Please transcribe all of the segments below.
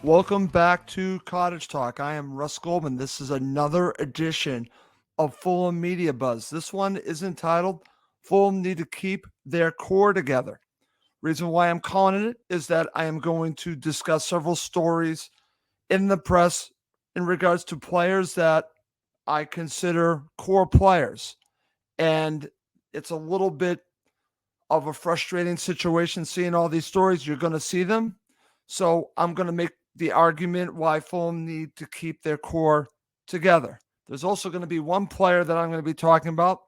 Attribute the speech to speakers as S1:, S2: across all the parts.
S1: Welcome back to Cottage Talk. I am Russ Goldman. This is another edition of Fulham Media Buzz. This one is entitled Fulham Need to Keep Their Core Together. Reason why I'm calling it is that I am going to discuss several stories in the press in regards to players that I consider core players. And it's a little bit of a frustrating situation seeing all these stories. You're going to see them. So I'm going to make the argument why Fulham need to keep their core together. There's also going to be one player that I'm going to be talking about.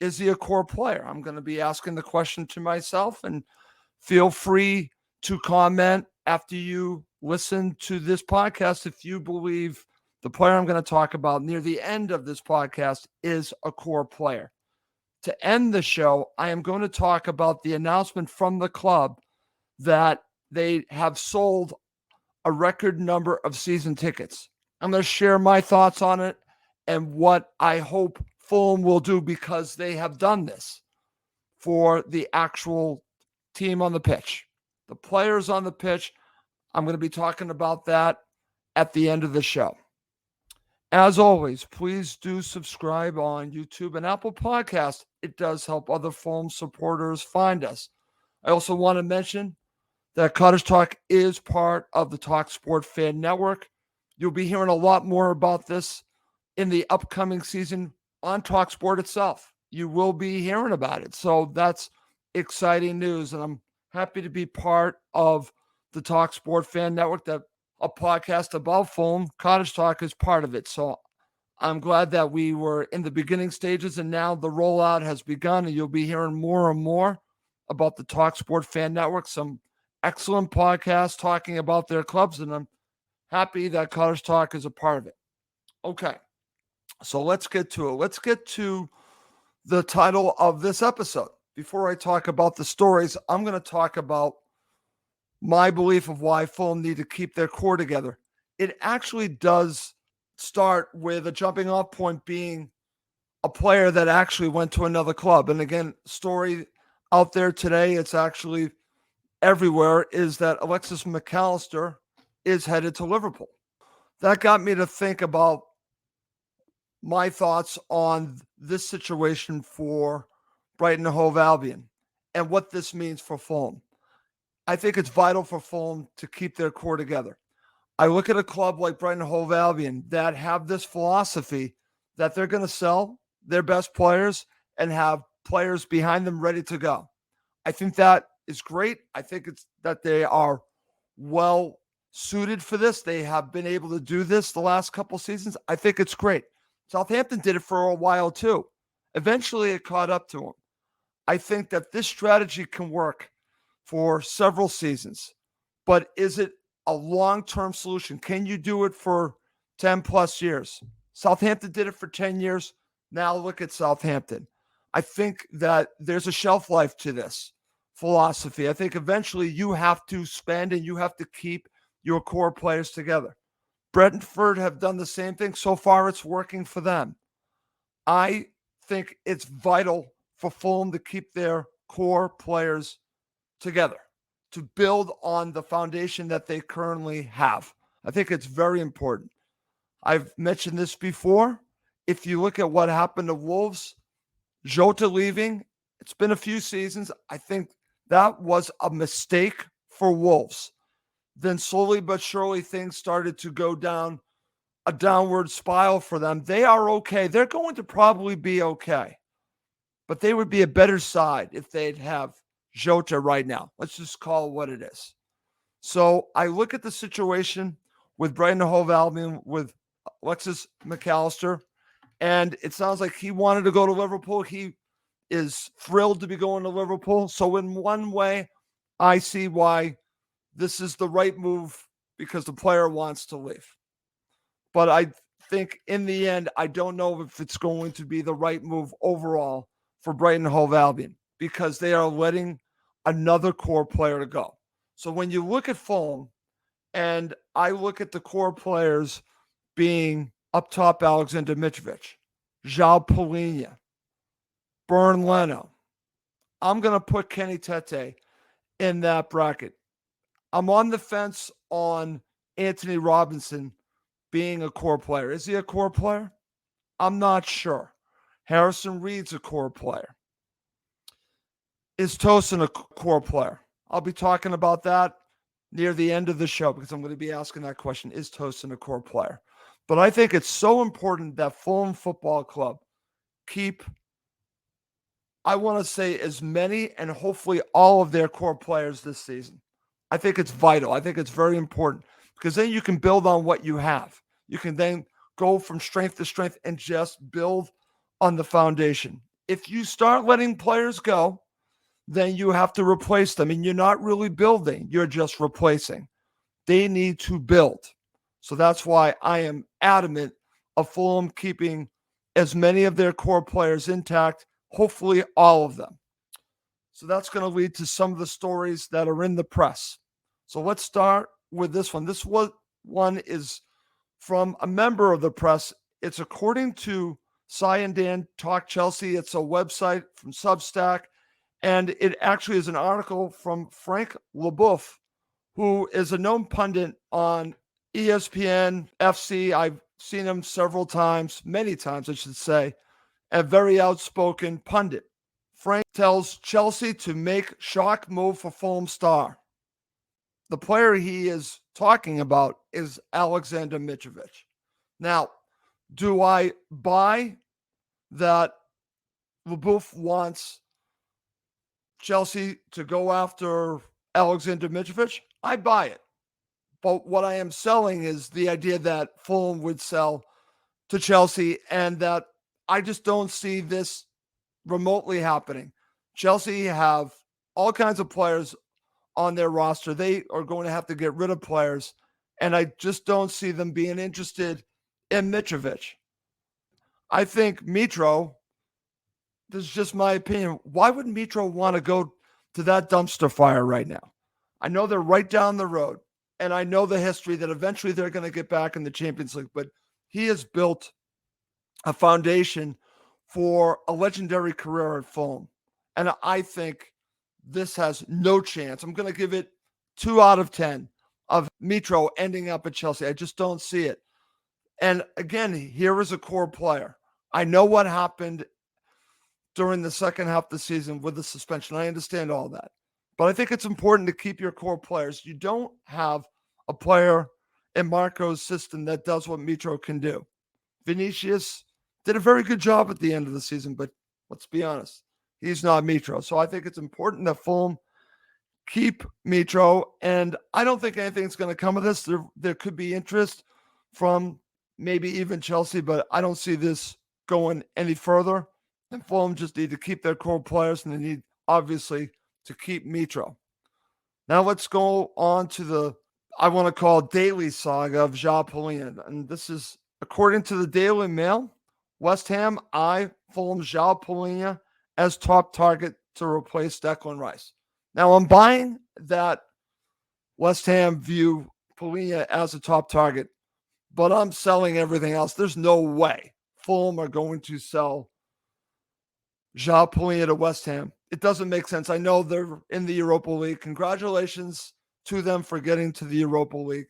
S1: Is he a core player? I'm going to be asking the question to myself, and feel free to comment after you listen to this podcast if you believe the player I'm going to talk about near the end of this podcast is a core player. To end the show, I am going to talk about the announcement from the club that they have sold a record number of season tickets. I'm going to share my thoughts on it and what I hope Fulham will do because they have done this for the actual team on the pitch. The players on the pitch, I'm going to be talking about that at the end of the show. As always, please do subscribe on YouTube and Apple Podcasts. It does help other Fulham supporters find us. I also want to mention that Cottage Talk is part of the talkSPORT fan network. You'll be hearing a lot more about this in the upcoming season on talkSPORT itself. You will be hearing about it. So that's exciting news. And I'm happy to be part of the talkSPORT fan network, that a podcast about Fulham. Cottage Talk is part of it. So I'm glad that we were in the beginning stages and now the rollout has begun, and you'll be hearing more and more about the talkSPORT fan network. Some excellent podcasts talking about their clubs, and I'm happy that Cottage Talk is a part of it. Okay, so let's get to it. Let's get to the title of this episode. Before I talk about the stories, I'm going to talk about my belief of why Fulham need to keep their core together. It actually does start with a jumping off point being a player that actually went to another club. And again, story out there today, it's actually everywhere, is that Alexis McAllister is headed to Liverpool. That got me to think about my thoughts on this situation for Brighton and Hove Albion and what this means for Fulham. I think it's vital for Fulham to keep their core together. I look at a club like Brighton and Hove Albion that have this philosophy that they're going to sell their best players and have players behind them ready to go. I think that is great. I think it's that they are well suited for this. They have been able to do this the last couple seasons. I think it's great. Southampton did it for a while too. Eventually it caught up to them. I think that this strategy can work for several seasons, but is it a long-term solution? Can you do it for 10 plus years? Southampton did it for 10 years. Now look at Southampton. I think that there's a shelf life to this philosophy. I think eventually you have to spend and you have to keep your core players together. Brentford have done the same thing. So far, it's working for them. I think it's vital for Fulham to keep their core players together, to build on the foundation that they currently have. I think it's very important. I've mentioned this before. If you look at what happened to Wolves, Jota leaving, it's been a few seasons. I think that was a mistake for Wolves. Then slowly but surely things started to go down a downward spiral for them. They are okay. They're going to probably be okay. But they would be a better side if they'd have Jota right now. Let's just call it what it is. So I look at the situation with Brighton and Hove Albion with Alexis McAllister, and it sounds like he wanted to go to Liverpool. He is thrilled to be going to Liverpool. So in one way, I see why this is the right move because the player wants to leave. But I think in the end, I don't know if it's going to be the right move overall for Brighton and Hove Albion because they are letting another core player to go. So when you look at Fulham, and I look at the core players being up top, Aleksandar Mitrovic, João Palhinha, Bern Leno, I'm going to put Kenny Tete in that bracket. I'm on the fence on Anthony Robinson being a core player. Is he a core player? I'm not sure. Harrison Reed's a core player. Is Tosin a core player? I'll be talking about that near the end of the show because I'm going to be asking that question. Is Tosin a core player? But I think it's so important that Fulham Football Club keep, I want to say, as many and hopefully all of their core players this season. I think it's vital. I think it's very important because then you can build on what you have. You can then go from strength to strength and just build on the foundation. If you start letting players go, then you have to replace them. And you're not really building, you're just replacing. They need to build. So that's why I am adamant of Fulham keeping as many of their core players intact, hopefully all of them. So that's going to lead to some of the stories that are in the press. So let's start with this one. This one is from a member of the press. It's according to Cy and Dan Talk Chelsea. It's a website from Substack. And it actually is an article from Frank LeBoeuf, who is a known pundit on ESPN, FC. I've seen him several times, many times, I should say, a very outspoken pundit. Frank tells Chelsea to make shock move for Fulham star. The player he is talking about is Aleksandar Mitrovic. Now, do I buy that LeBoeuf wants Chelsea to go after Aleksandar Mitrovic? I buy it. But what I am selling is the idea that Fulham would sell to Chelsea and that I just don't see this remotely happening. Chelsea have all kinds of players on their roster. They are going to have to get rid of players, and I just don't see them being interested in Mitrovic. I think Mitro, this is just my opinion, why would Mitro want to go to that dumpster fire right now? I know they're right down the road, and I know the history that eventually they're going to get back in the Champions League, but he has built a foundation for a legendary career at Fulham. And I think this has no chance. I'm going to give it 2 out of 10 of Mitro ending up at Chelsea. I just don't see it. And again, here is a core player. I know what happened during the second half of the season with the suspension. I understand all that. But I think it's important to keep your core players. You don't have a player in Marco's system that does what Mitro can do. Vinicius did a very good job at the end of the season, but let's be honest, he's not Mitro. So I think it's important that Fulham keep Mitro, and I don't think anything's going to come of this. There could be interest from maybe even Chelsea, but I don't see this going any further. And Fulham just need to keep their core players, and they need, obviously, to keep Mitro. Now let's go on to the, I want to call, daily saga of João Palhinha. And this is, according to the Daily Mail, West Ham eye Fulham's João Palhinha as top target to replace Declan Rice. Now, I'm buying that West Ham view Palhinha as a top target, but I'm selling everything else. There's no way Fulham are going to sell João Palhinha to West Ham. It doesn't make sense. I know they're in the Europa League. Congratulations to them for getting to the Europa League.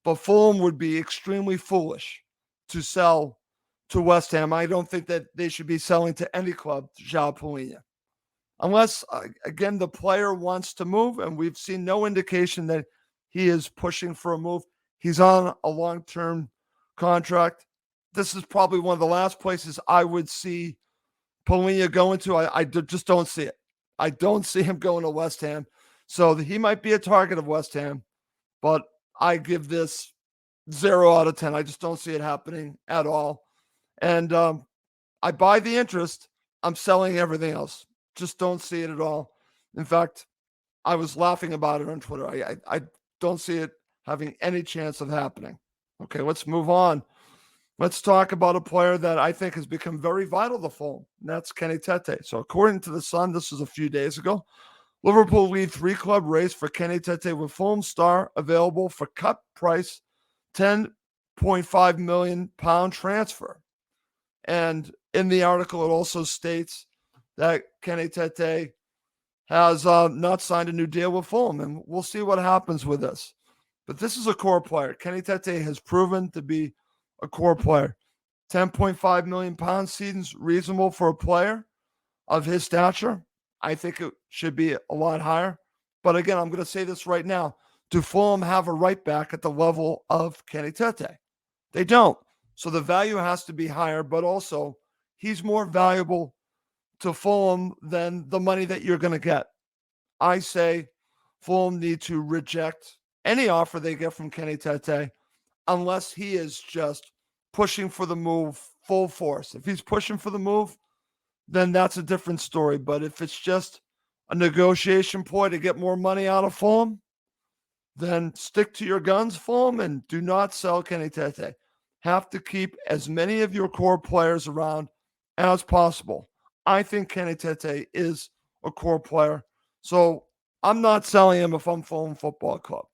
S1: But Fulham would be extremely foolish to sell to West Ham. I don't think that they should be selling to any club João Palhinha. Unless, again, the player wants to move, and we've seen no indication that he is pushing for a move. He's on a long-term contract. This is probably one of the last places I would see Palhinha going to. I just don't see it. I don't see him going to West Ham. So he might be a target of West Ham, but I give this 0 out of 10. I just don't see it happening at all. And I buy the interest. I'm selling everything else. Just don't see it at all. In fact, I was laughing about it on Twitter. I don't see it having any chance of happening. Okay, let's move on. Let's talk about a player that I think has become very vital to Fulham, and that's Kenny Tete. So according to The Sun, this was a few days ago, Liverpool lead 3-club race for Kenny Tete with Fulham star available for cut price £10.5 million transfer. And in the article, it also states that Kenny Tete has not signed a new deal with Fulham, and we'll see what happens with this. But this is a core player. Kenny Tete has proven to be a core player. 10.5 million pounds season's reasonable for a player of his stature. I think it should be a lot higher. But again, I'm going to say this right now. Do Fulham have a right back at the level of Kenny Tete? They don't. So the value has to be higher, but also he's more valuable to Fulham than the money that you're going to get. I say Fulham need to reject any offer they get from Kenny Tete unless he is just pushing for the move full force. If he's pushing for the move, then that's a different story. But if it's just a negotiation ploy to get more money out of Fulham, then stick to your guns, Fulham, and do not sell Kenny Tete. Have to keep as many of your core players around as possible. I think Kenny Tete is a core player. So I'm not selling him if I'm Fulham Football Club.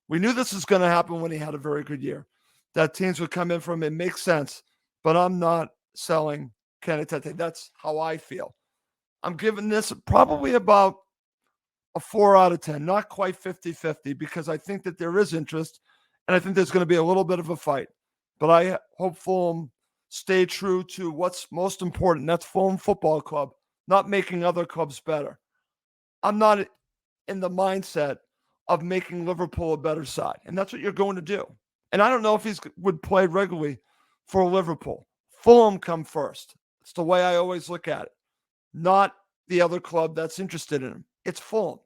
S1: We knew this was going to happen when he had a very good year. That teams would come in from him. It makes sense. But I'm not selling Kenny Tete. That's how I feel. I'm giving this probably about a 4 out of 10, not quite 50-50, because I think that there is interest, and I think there's going to be a little bit of a fight. But I hope Fulham stay true to what's most important. That's Fulham Football Club, not making other clubs better. I'm not in the mindset of making Liverpool a better side, and that's what you're going to do. And I don't know if he would play regularly for Liverpool. Fulham come first. It's the way I always look at it. Not the other club that's interested in him. It's Fulham,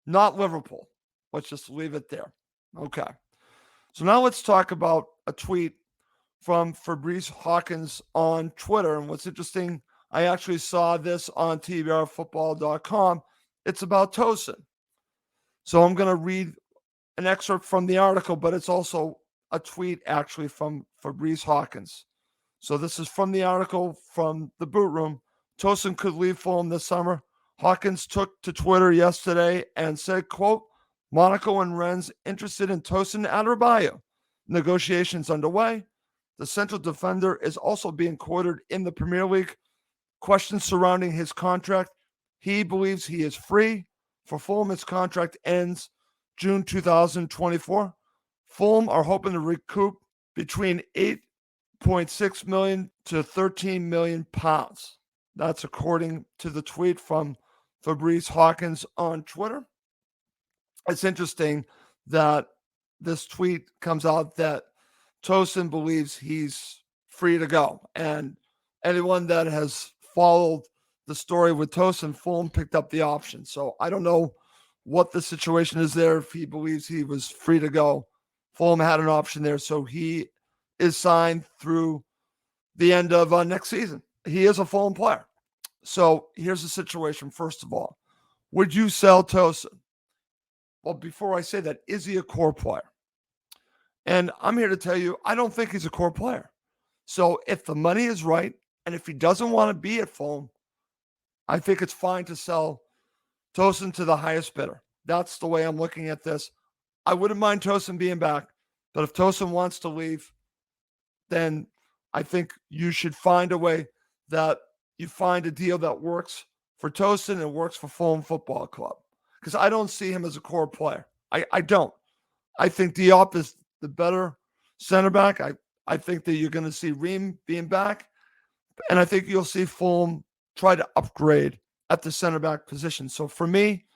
S1: not Liverpool. Let's just leave it there. Okay. So now let's talk about a tweet from Fabrice Hawkins on Twitter. And what's interesting, I actually saw this on tbrfootball.com. It's about Tosin. So I'm going to read an excerpt from the article, but it's also a tweet actually from Fabrice Hawkins. So this is from the article from the Boot Room. Tosin could leave Fulham this summer. Hawkins took to Twitter yesterday and said, quote, Monaco and Rennes interested in Tosin Adarabioyo. Negotiations underway. The central defender is also being quoted in the Premier League. Questions surrounding his contract. He believes he is free. For Fulham, his contract ends June 2024. Fulham are hoping to recoup between 8.6 million to 13 million pounds. That's according to the tweet from Fabrice Hawkins on Twitter. It's interesting that this tweet comes out that Tosin believes he's free to go. And anyone that has followed the story with Tosin, Fulham picked up the option. So I don't know what the situation is there if he believes he was free to go. Fulham had an option there, so he is signed through the end of next season. He is a Fulham player. So here's the situation, first of all. Would you sell Tosin? Well, before I say that, is he a core player? And I'm here to tell you, I don't think he's a core player. So if the money is right, and if he doesn't want to be at Fulham, I think it's fine to sell Tosin to the highest bidder. That's the way I'm looking at this. I wouldn't mind Tosin being back, but if Tosin wants to leave, then I think you should find a way that you find a deal that works for Tosin and works for Fulham Football Club. Because I don't see him as a core player. I don't. I think Diop is the better center back. I think that you're going to see Ream being back. And I think you'll see Fulham try to upgrade at the center back position. So for me,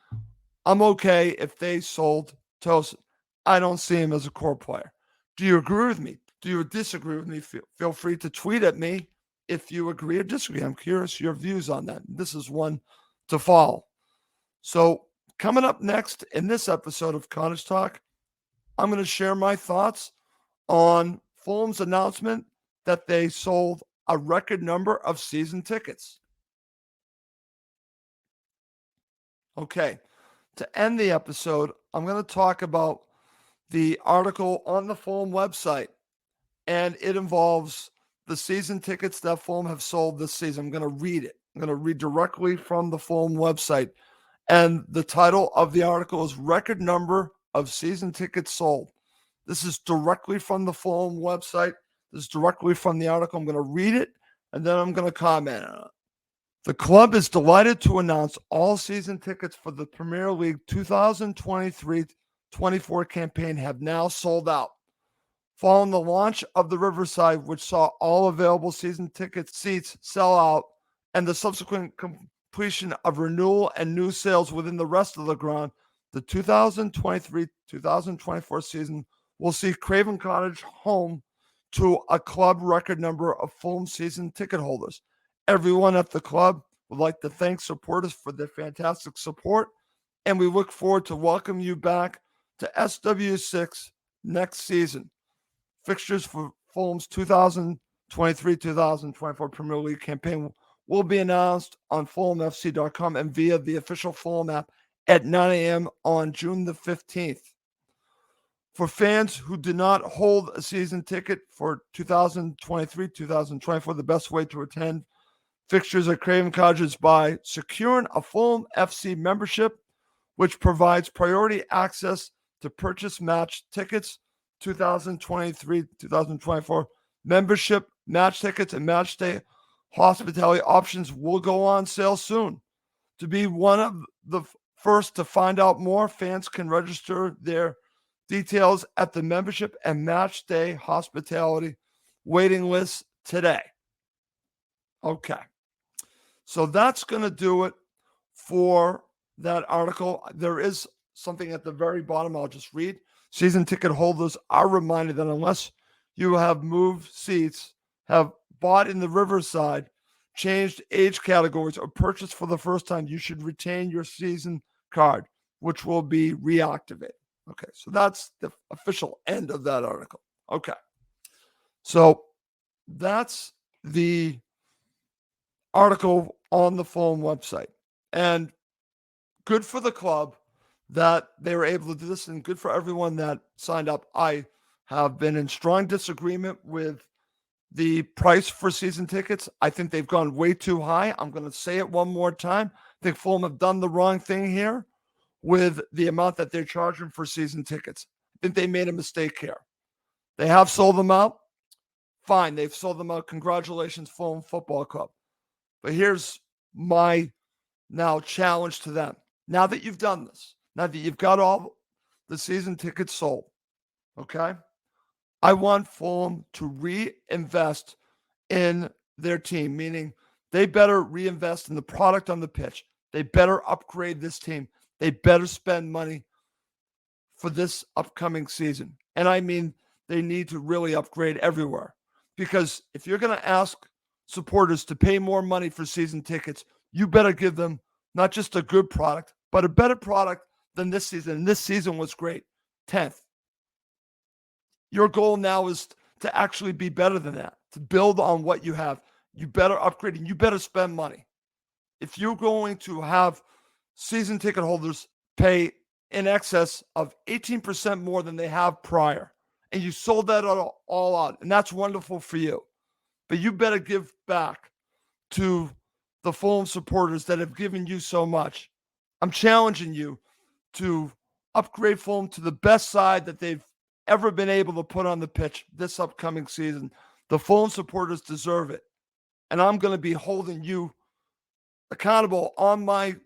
S1: I'm okay if they sold Tosin. I don't see him as a core player. Do you agree with me? Do you disagree with me? Feel free to tweet at me if you agree or disagree. I'm curious your views on that. This is one to follow. So coming up next in this episode of Cottage Talk, I'm going to share my thoughts on Fulham's announcement that they sold a record number of season tickets. Okay, to end the episode, I'm going to talk about the article on the Fulham website, and it involves the season tickets that Fulham have sold this season. I'm going to read it. I'm going to read directly from the Fulham website, and the title of the article is Record Number of Season Tickets Sold. This is directly from the Fulham website. This is directly from the article. I'm going to read it, and then I'm going to comment on it. The club is delighted to announce all season tickets for the Premier League 2023-24 2024 campaign have now sold out. Following the launch of the Riverside, which saw all available season ticket seats sell out, and the subsequent completion of renewal and new sales within the rest of the ground, the 2023-2024 season will see Craven Cottage home to a club record number of Fulham season ticket holders. Everyone at the club would like to thank supporters for their fantastic support, and we look forward to welcoming you back to SW6 next season. Fixtures for Fulham's 2023-2024 Premier League campaign will be announced on FulhamFC.com and via the official Fulham app at 9 a.m. on June the 15th. For fans who do not hold a season ticket for 2023-2024, the best way to attend fixtures at Craven Cottage is by securing a Fulham FC membership, which provides priority access to purchase match tickets. 2023-2024 membership, match tickets, and match day hospitality options will go on sale soon. To be one of the first to find out more, fans can register their details at the membership and match day hospitality waiting list today. Okay. So that's going to do it for that article. There is something at the very bottom I'll just read. Season ticket holders are reminded that unless you have moved seats, have bought in the Riverside, changed age categories, or purchased for the first time, you should retain your season card, which will be reactivated. Okay, so that's the official end of that article. Okay, so that's the article on the Fulham website. And good for the club that they were able to do this, and good for everyone that signed up. I have been in strong disagreement with the price for season tickets. I think they've gone way too high. I'm going to say it one more time. I think Fulham have done the wrong thing here with the amount that they're charging for season tickets. I think they made a mistake here. They have sold them out. Fine, they've sold them out. Congratulations, Fulham Football Club. But here's my now challenge to them. Now that you've done this, now that you've got all the season tickets sold, okay, I want Fulham to reinvest in their team, meaning they better reinvest in the product on the pitch. They better upgrade this team. They better spend money for this upcoming season. And I mean, they need to really upgrade everywhere. Because if you're going to ask supporters to pay more money for season tickets, you better give them not just a good product, but a better product than this season. And this season was great. 10th. Your goal now is to actually be better than that, to build on what you have. You better upgrade and you better spend money. If you're going to have season ticket holders pay in excess of 18% more than they have prior, and you sold that all out, and that's wonderful for you. But you better give back to the Fulham supporters that have given you so much. I'm challenging you to upgrade Fulham to the best side that they've ever been able to put on the pitch this upcoming season. The Fulham supporters deserve it. And I'm going to be holding you accountable on my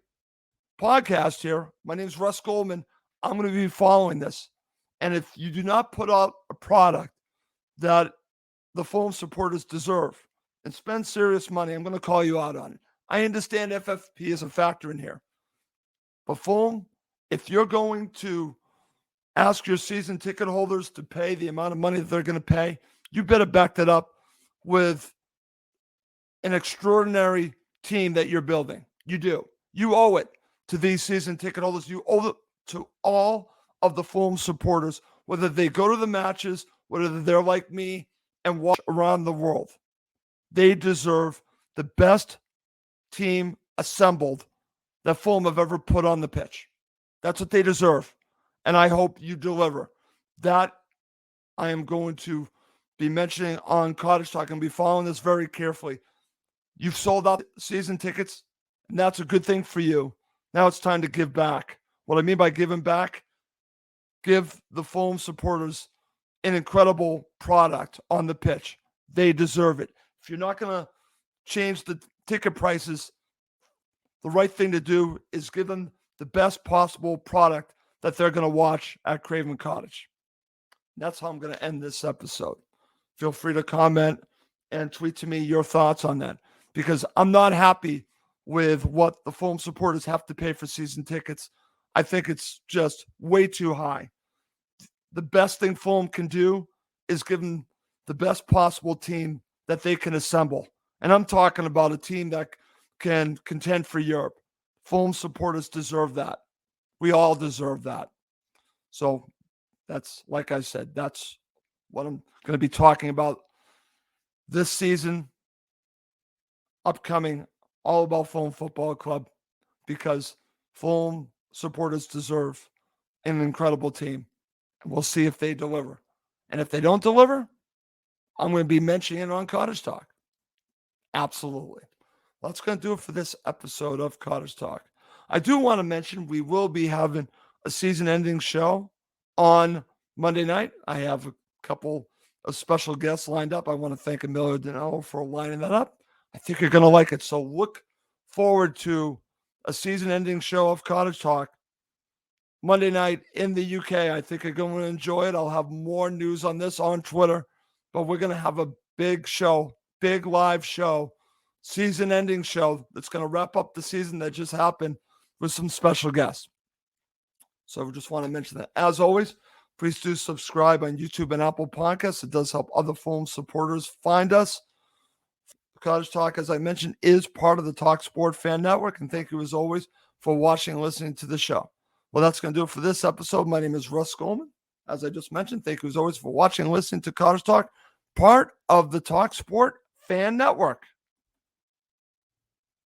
S1: podcast here. My name is Russ Goldman. I'm going to be following this. And if you do not put out a product that the Fulham supporters deserve and spend serious money, I'm going to call you out on it. I understand FFP is a factor in here. But Fulham, if you're going to ask your season ticket holders to pay the amount of money that they're going to pay, you better back that up with an extraordinary team that you're building. You do. You owe it to these season ticket holders. You owe it to all of the Fulham supporters, whether they go to the matches, whether they're like me and watch around the world. They deserve the best team assembled that Fulham have ever put on the pitch. That's what they deserve. And I hope you deliver. That I am going to be mentioning on Cottage Talk and be following this very carefully. You've sold out season tickets, and that's a good thing for you. Now it's time to give back. What I mean by giving back, give the Fulham supporters an incredible product on the pitch. They deserve it. If you're not going to change the ticket prices, the right thing to do is give them the best possible product that they're going to watch at Craven Cottage. That's how I'm going to end this episode. Feel free to comment and tweet to me your thoughts on that, because I'm not happy with what the Fulham supporters have to pay for season tickets. I think it's just way too high. The best thing Fulham can do is give them the best possible team that they can assemble. And I'm talking about a team that can contend for Europe. Fulham supporters deserve that. We all deserve that. So that's, like I said, that's what I'm going to be talking about this season, upcoming, all about Fulham Football Club, because Fulham supporters deserve an incredible team. And we'll see if they deliver. And if they don't deliver, I'm going to be mentioning it on Cottage Talk. Absolutely. Well, that's going to do it for this episode of Cottage Talk. I do want to mention we will be having a season-ending show on Monday night. I have a couple of special guests lined up. I want to thank Emilio Danilo for lining that up. I think you're going to like it. So look forward to a season-ending show of Cottage Talk Monday night in the UK. I think you're going to enjoy it. I'll have more news on this on Twitter, but we're going to have a big show, big live show, season-ending show that's going to wrap up the season that just happened with some special guests. So we just want to mention that. As always, please do subscribe on YouTube and Apple Podcasts. It does help other Fulham supporters find us. Cottage Talk, as I mentioned, is part of the talkSPORT fan network. And thank you, as always, for watching and listening to the show. Well, that's going to do it for this episode. My name is Russ Goldman. As I just mentioned, thank you, as always, for watching and listening to Cottage Talk, part of the talkSPORT fan network.